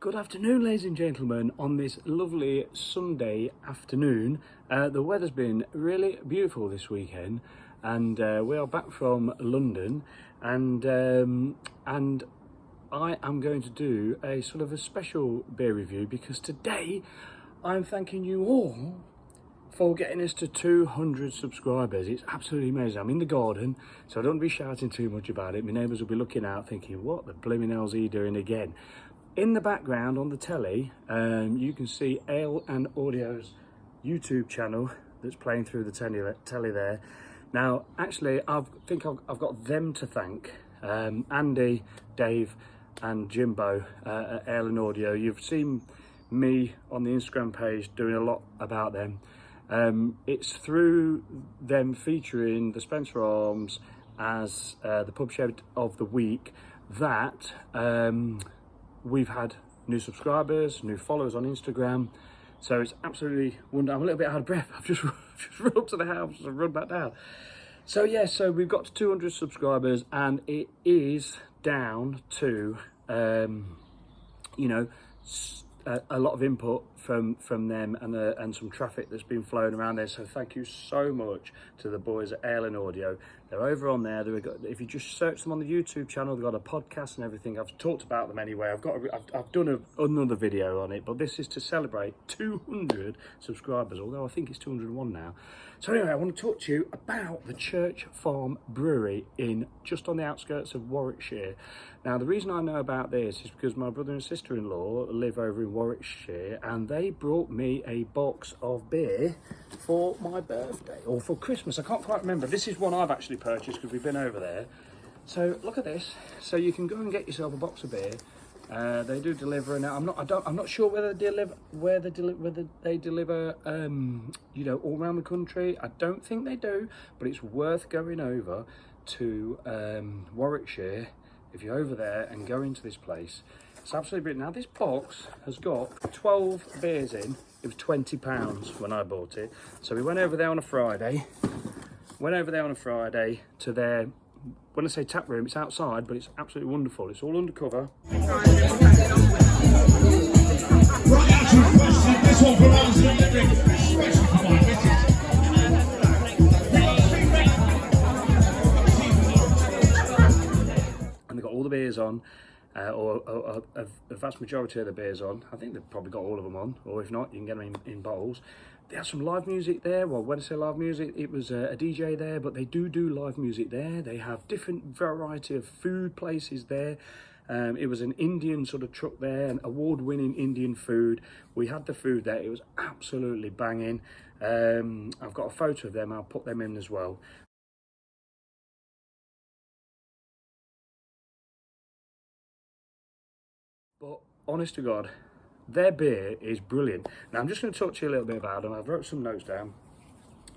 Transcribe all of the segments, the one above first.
Good afternoon, ladies and gentlemen, on this lovely Sunday afternoon. The weather's been really beautiful this weekend, and we are back from London, and I am going to do a sort of a special beer review because today I'm thanking you all for getting us to 200 subscribers. It's absolutely amazing. I'm in the garden, so I don't want to be shouting too much about it. My neighbours will be looking out thinking, what the blimmin' hell's he doing again? In the background on the telly, you can see Ale and Audio's YouTube channel that's playing through the telly there. Now, actually, I think I've got them to thank. Andy, Dave and Jimbo at Ale and Audio. You've seen me on the Instagram page doing a lot about them. It's through them featuring the Spencer Arms as the pub shed of the week that we've had new subscribers, new followers on Instagram. So it's absolutely wonderful. I'm a little bit out of breath. I've just run up to the house and run back down. So yeah, so we've got to 200 subscribers and it is down to, you know, a lot of input from them and some traffic that's been flowing around there. So thank you so much to the boys at Ale and Audio. They're over on there. If you just search them on the YouTube channel, they've got a podcast and everything. I've talked about them anyway. I've done another video on it, but this is to celebrate 200 subscribers, although I think it's 201 now. So anyway, I want to talk to you about the Church Farm Brewery just on the outskirts of Warwickshire. Now, the reason I know about this is because my brother and sister-in-law live over in Warwickshire, and they brought me a box of beer for my birthday or for Christmas. I can't quite remember. This is one I've actually purchased because we've been over there. So look at this. So you can go and get yourself a box of beer. They do deliver, and I'm not sure whether they deliver you know, all around the country. I don't think they do, but it's worth going over to Warwickshire if you're over there and go into this place. It's absolutely brilliant. Now this box has got 12 beers in. It was £20 when I bought it. So we went over there on a Friday. To their, when I say tap room, it's outside, but it's absolutely wonderful. It's all undercover. Right out to a question, this one from us, special for my missus. And they've got all the beers on, or a vast majority of the beers on. I think they've probably got all of them on, or if not, you can get them in bottles. They have some live music there. Well, when I say live music, it was a DJ there, but they do live music there. They have different variety of food places there. It was an Indian sort of truck there, an award-winning Indian food. We had the food there. It was absolutely banging. I've got a photo of them. I'll put them in as well. But honest to God, their beer is brilliant. Now I'm just going to talk to you a little bit about them. I've wrote some notes down.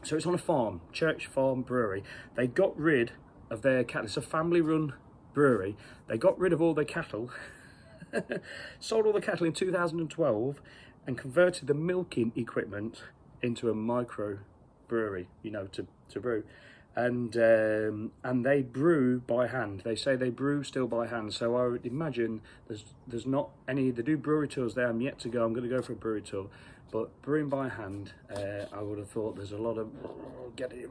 So it's on a farm, Church Farm Brewery. They got rid of their cattle. It's a family-run brewery. They got rid of all their cattle, sold all the cattle in 2012, and converted the milking equipment into a micro brewery, you know, to brew. And they brew by hand. They say they brew still by hand. So I would imagine there's not any. They do brewery tours there. I'm yet to go. I'm going to go for a brewery tour, but brewing by hand. I would have thought there's a lot of get it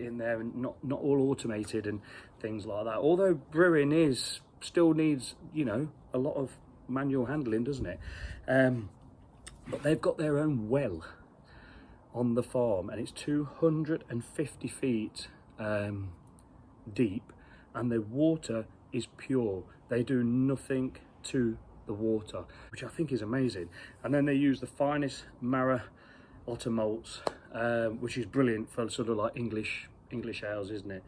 in there, and not all automated and things like that. Although brewing still needs, you know, a lot of manual handling, doesn't it? But they've got their own well on the farm, and it's 250 feet deep, and the water is pure. They do nothing to the water, which I think is amazing. And then they use the finest Mara otter malts, which is brilliant for sort of like English ales, isn't it?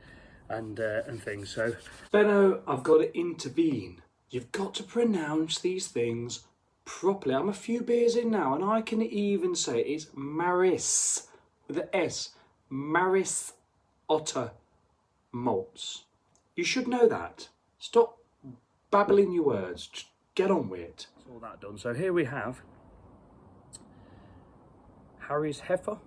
And things. So Speno, I've got to intervene. You've got to pronounce these things properly. I'm a few beers in now, and I can even say it's Maris with an S. Maris otter malts. You should know that. Stop babbling your words. Just get on with it. That's all that done. So here we have Harrys Heifer.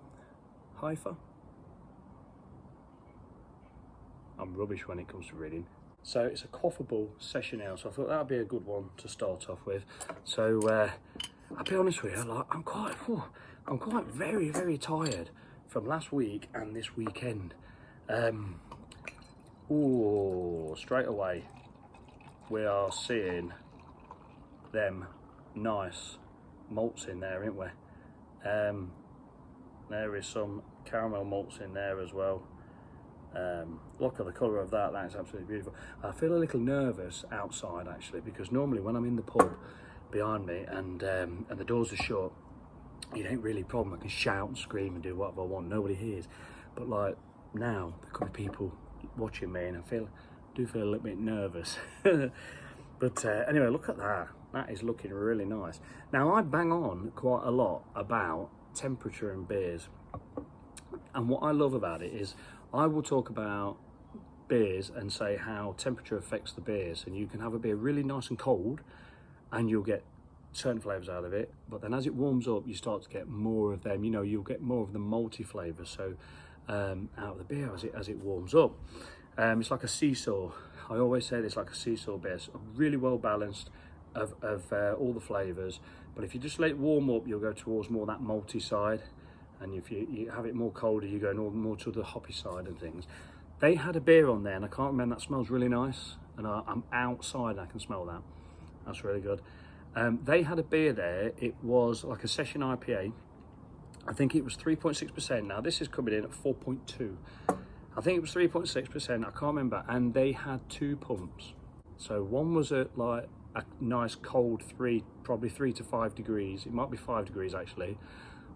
I'm rubbish when it comes to reading. So it's a quaffable session ale, so I thought that'd be a good one to start off with. So I'll be honest with you, like I'm quite very tired from last week and this weekend. Straight away we are seeing them nice malts in there, ain't we? There is some caramel malts in there as well. Look at the colour of that, that's absolutely beautiful. I feel a little nervous outside actually, because normally when I'm in the pub behind me and the doors are shut, it ain't really a problem. I can shout and scream and do whatever I want, nobody hears. But like now, there could be people watching me and I do feel a little bit nervous. But anyway, look at that. That is looking really nice. Now I bang on quite a lot about temperature in beers. And what I love about it is I will talk about beers and say how temperature affects the beers, and you can have a beer really nice and cold and you'll get certain flavours out of it, but then as it warms up you start to get more of them, you know, you'll get more of the malty flavours so out of the beer as it warms up. It's like a seesaw. I always say this, like a seesaw beer. It's really well balanced of all the flavours, but if you just let it warm up you'll go towards more that malty side, and if you have it more colder you go more to the hoppy side and things. They had a beer on there and I can't remember, that smells really nice, and I'm outside and I can smell that. That's really good. They had a beer there, it was like a session IPA. I think it was 3.6%. Now this is coming in at 4.2. I think it was 3.6%, I can't remember, and they had 2 pumps. So one was at like a nice cold probably 3 to 5 degrees, it might be 5 degrees actually,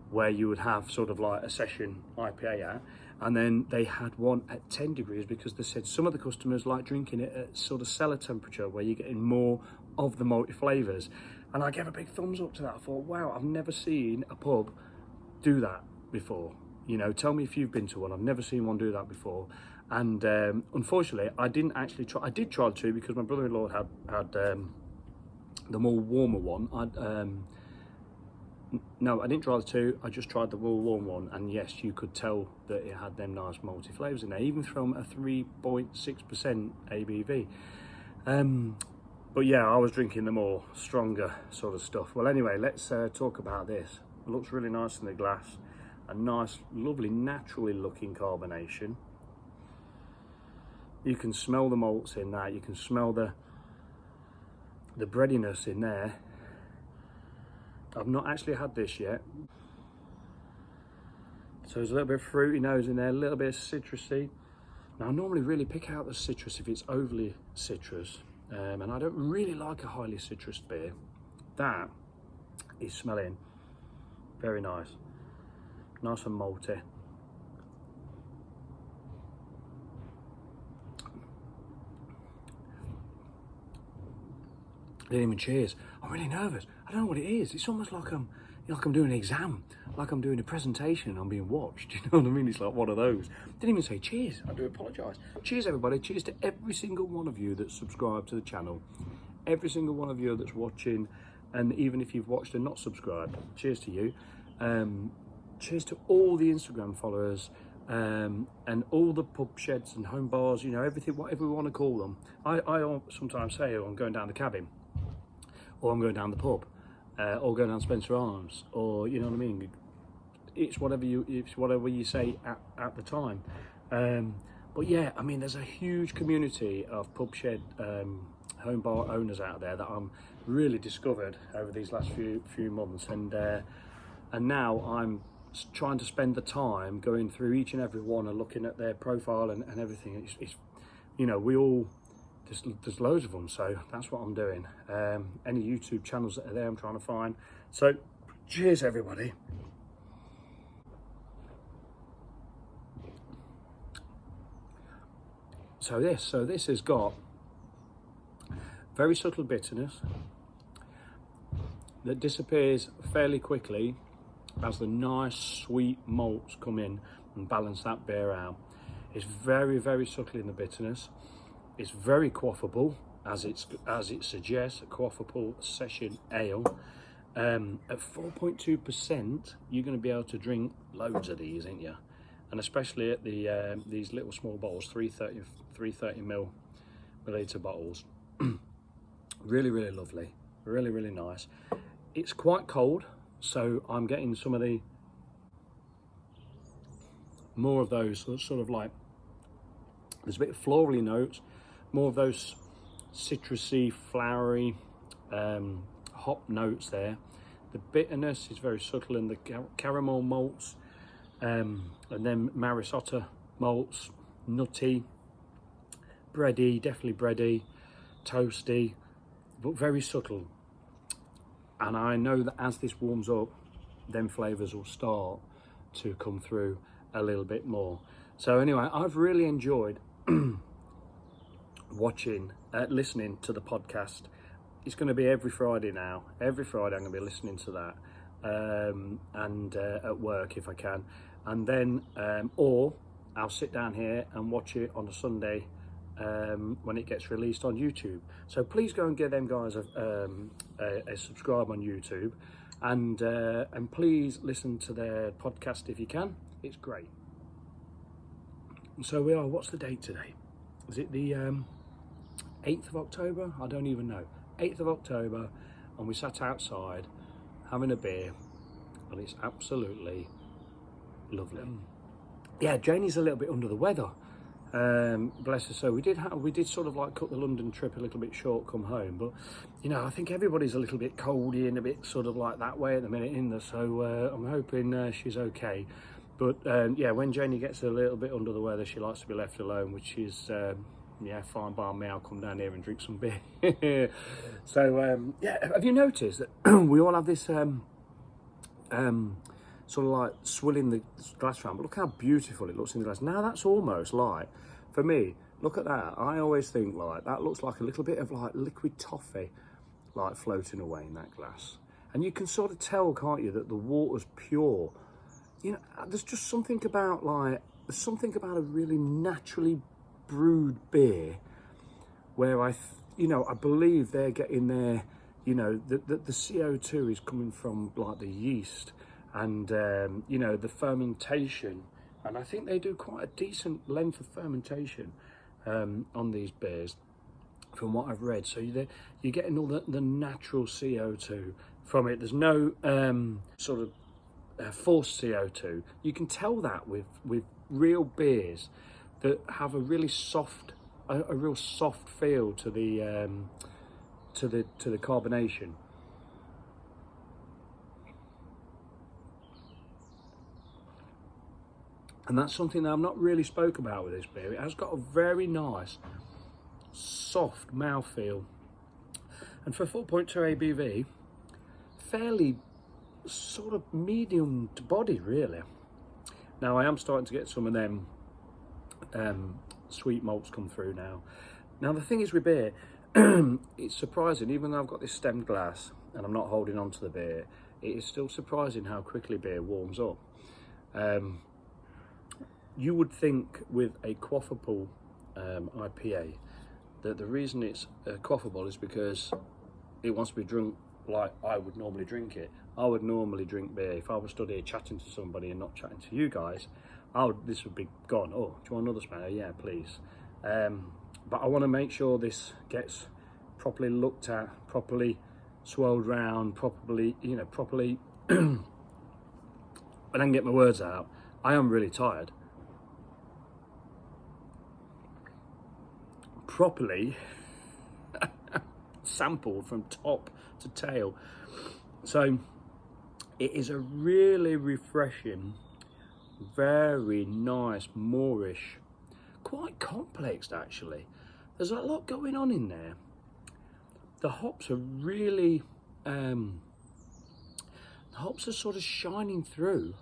where you would have sort of like a session IPA at, and then they had one at 10 degrees because they said some of the customers like drinking it at sort of cellar temperature where you're getting more of the malty flavours. And I gave a big thumbs up to that. I thought, wow, I've never seen a pub do that before. You know, tell me if you've been to one. I've never seen one do that before. And unfortunately, I didn't actually try. I did try 2 because my brother-in-law had the more warmer one. No, I didn't try the 2, I just tried the more warm one, and yes, you could tell that it had them nice malty flavours in there, even from a 3.6% ABV. But yeah, I was drinking the more stronger sort of stuff. Well anyway, let's talk about this. It looks really nice in the glass. A nice, lovely, naturally looking carbonation. You can smell the malts in that, you can smell the breadiness in there. I've not actually had this yet. So there's a little bit of fruity nose in there, a little bit of citrusy. Now I normally really pick out the citrus if it's overly citrus, and I don't really like a highly citrus beer. That is smelling very nice. Nice and malty. Didn't even cheers. I'm really nervous. I don't know what it is. It's almost like I'm doing an exam, like I'm doing a presentation and I'm being watched. You know what I mean? It's like one of those. Didn't even say cheers. I do apologise. Cheers, everybody. Cheers to every single one of you that's subscribed to the channel. Every single one of you that's watching, and even if you've watched and not subscribed, cheers to you. Cheers to all the Instagram followers. And all the pub sheds and home bars, you know, everything, whatever we want to call them. I sometimes say, oh, I'm going down the cabin, or I'm going down the pub, or going down Spencer Arms, or you know what I mean. It's whatever you say at the time. But yeah, I mean, there's a huge community of pub shed home bar owners out there that I'm really discovered over these last few months, and now I'm trying to spend the time going through each and every one and looking at their profile and everything. It's you know, we all, there's loads of them, so that's what I'm doing. Any YouTube channels that are there I'm trying to find. So cheers everybody. So this has got very subtle bitterness that disappears fairly quickly as the nice sweet malts come in and balance that beer out. It's very, very subtle in the bitterness. It's very quaffable, as it suggests, a quaffable session ale. At 4.2%, you're going to be able to drink loads of these, ain't you? And especially at the these little small bottles, 330 ml milliliter bottles. Really, really lovely, really, really nice. It's quite cold, so I'm getting some of the more of those sort of like, there's a bit of florally notes, more of those citrusy, flowery, hop notes there. The bitterness is very subtle in the caramel malts, and then Marisotta malts, nutty, bready, definitely bready, toasty, but very subtle. And I know that as this warms up, then flavours will start to come through a little bit more. So anyway, I've really enjoyed listening to the podcast. It's going to be every Friday now. Every Friday I'm going to be listening to that, and at work if I can, and then or I'll sit down here and watch it on a Sunday when it gets released on YouTube. So please go and give them guys a subscribe on YouTube, and please listen to their podcast if you can. It's great. So we are. What's the date today? Is it the 8th of October? I don't even know. 8th of October, and we sat outside having a beer, and it's absolutely lovely. Yeah, Janie's a little bit under the weather. Bless her. So we did sort of like cut the London trip a little bit short, come home, but you know, I think everybody's a little bit coldy and a bit sort of like that way at the minute in there, so I'm hoping she's okay. But yeah, when Janie gets a little bit under the weather, she likes to be left alone, which is yeah, fine by me. I'll come down here and drink some beer. So yeah, have you noticed that we all have this sort of like swilling the glass around, but look how beautiful it looks in the glass. Now that's almost like, for me, look at that. I always think like that looks like a little bit of like liquid toffee like floating away in that glass. And you can sort of tell, can't you, that the water's pure. You know, there's just something about there's something about a really naturally brewed beer where I believe they're getting their, you know, the CO2 is coming from like the yeast and you know, the fermentation, and I think they do quite a decent length of fermentation on these beers from what I've read. So you're getting all the natural CO2 from it. There's no sort of forced CO2. You can tell that with real beers that have a really soft, a real soft feel to the carbonation. And that's something that I've not really spoke about with this beer. It has got a very nice, soft mouthfeel. And for 4.2 ABV, fairly sort of medium to body, really. Now, I am starting to get some of them sweet malts come through now. Now, the thing is with beer, it's surprising, even though I've got this stemmed glass and I'm not holding on to the beer, it is still surprising how quickly beer warms up. You would think with a quaffable IPA that the reason it's quaffable is because it wants to be drunk like I would normally drink it. I would normally drink beer. If I was stood here chatting to somebody and not chatting to you guys, this would be gone. Oh, do you want another Speno? Yeah, please. But I want to make sure this gets properly looked at, properly swirled round, properly, you know, properly. But I can get my words out. I am really tired. Properly sampled from top to tail. So it is a really refreshing, very nice, moorish, quite complex actually. There's a lot going on in there. The hops are really, the hops are sort of shining through,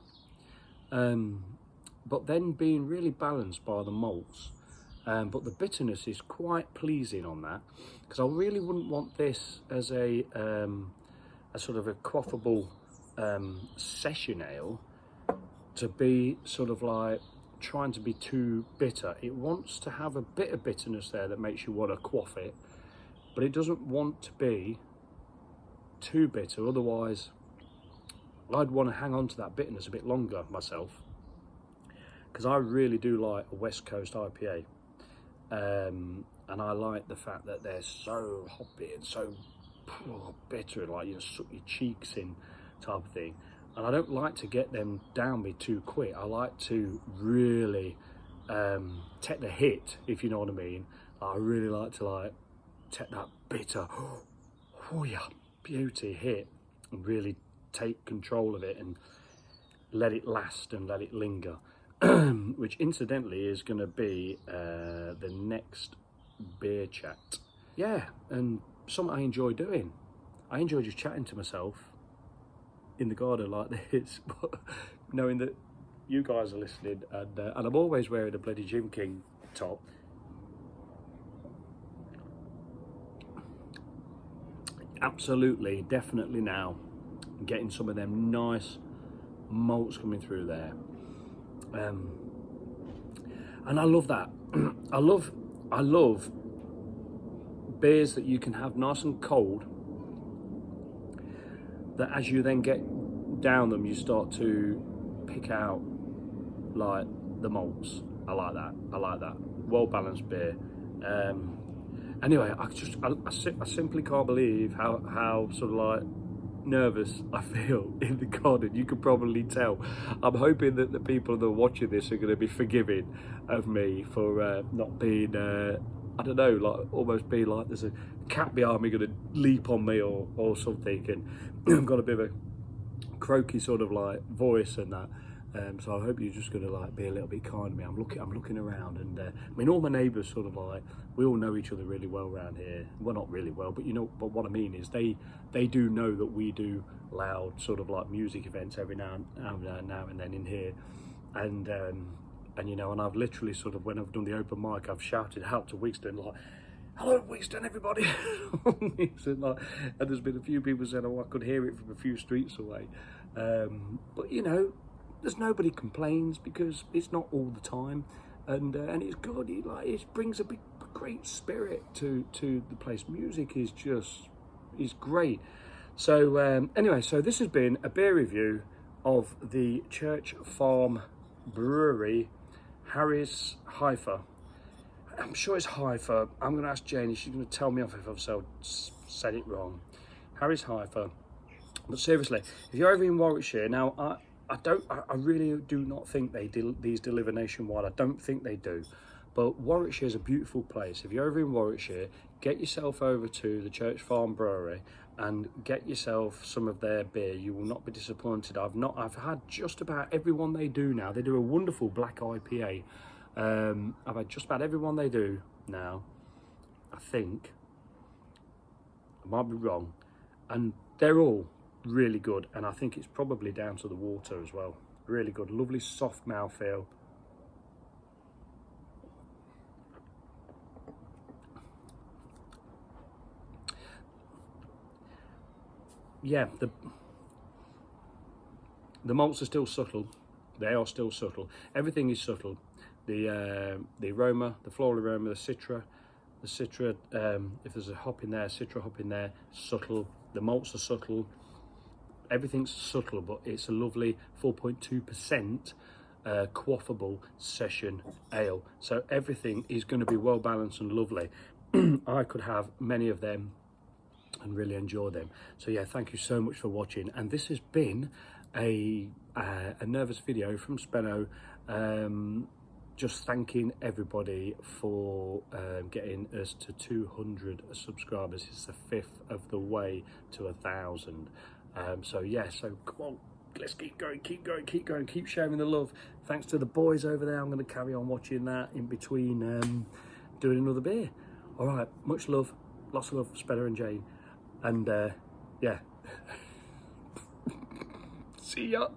but then being really balanced by the malts. But the bitterness is quite pleasing on that, because I really wouldn't want this as a sort of a quaffable session ale to be sort of like trying to be too bitter. It wants to have a bit of bitterness there that makes you want to quaff it, but it doesn't want to be too bitter. Otherwise, I'd want to hang on to that bitterness a bit longer myself, because I really do like a West Coast IPA. And and I like the fact that they're so hoppy and so bitter, like you suck your cheeks in type of thing. And I don't like to get them down me too quick. I like to really take the hit, if you know what I mean. I really like to take that bitter, oh yeah, beauty hit, and really take control of it and let it last and let it linger. Which incidentally is going to be the next beer chat. Yeah, and something I enjoy doing. I enjoy just chatting to myself in the garden like this, but knowing that you guys are listening, and I'm always wearing a bloody Jim King top. Absolutely, definitely now, getting some of them nice malts coming through there. And I love that. I love beers that you can have nice and cold, that as you then get down them, you start to pick out like the malts. I like that. Well balanced beer. Anyway, I simply can't believe how sort of like nervous I feel in the garden. You can probably tell. I'm hoping that the people that are watching this are going to be forgiving of me for not being I don't know, like almost being like there's a cat behind me going to leap on me or something, and I've got a bit of a croaky sort of like voice and that. So I hope you're just going to like be a little bit kind to me. I'm looking around, and I mean, all my neighbours sort of like, we all know each other really well around here. Well, not really well, but you know, but what I mean is they do know that we do loud sort of like music events every now and then in here, and you know, and I've literally sort of, when I've done the open mic, I've shouted out to Wigston like, "Hello, Wigston, everybody!" and there's been a few people saying, "Oh, I could hear it from a few streets away," but you know, there's nobody complains because it's not all the time, and it's good. It brings a great spirit to the place. Music is great. So anyway, so this has been a beer review of the Church Farm Brewery Harrys Heifer. I'm sure it's Heifer. I'm going to ask Jane. She's going to tell me off if I've said it wrong. Harrys Heifer. But seriously, if you're over in Warwickshire now, I really do not think these deliver nationwide. I don't think they do. But Warwickshire is a beautiful place. If you're over in Warwickshire, get yourself over to the Church Farm Brewery and get yourself some of their beer. You will not be disappointed. I've had just about every one they do now. They do a wonderful black IPA. I've had just about every one they do now, I think. I might be wrong. And they're all really good, and I think it's probably down to the water as well. Really good, lovely soft mouthfeel. Yeah, the malts are still subtle. They are still subtle. Everything is subtle. The aroma, the floral aroma, the citra, if there's a hop in there, citra hop in there, subtle. The malts are subtle. Everything's subtle, but it's a lovely 4.2% quaffable session ale. So everything is going to be well balanced and lovely. I could have many of them and really enjoy them. So yeah, thank you so much for watching. And this has been a nervous video from Speno, just thanking everybody for getting us to 200 subscribers. It's the 5th of the way to 1,000. So yeah, so come on, let's keep going, keep sharing the love. Thanks to the boys over there. I'm going to carry on watching that in between doing another beer. All right, much love, lots of love, Speno and Jane, and yeah. See ya.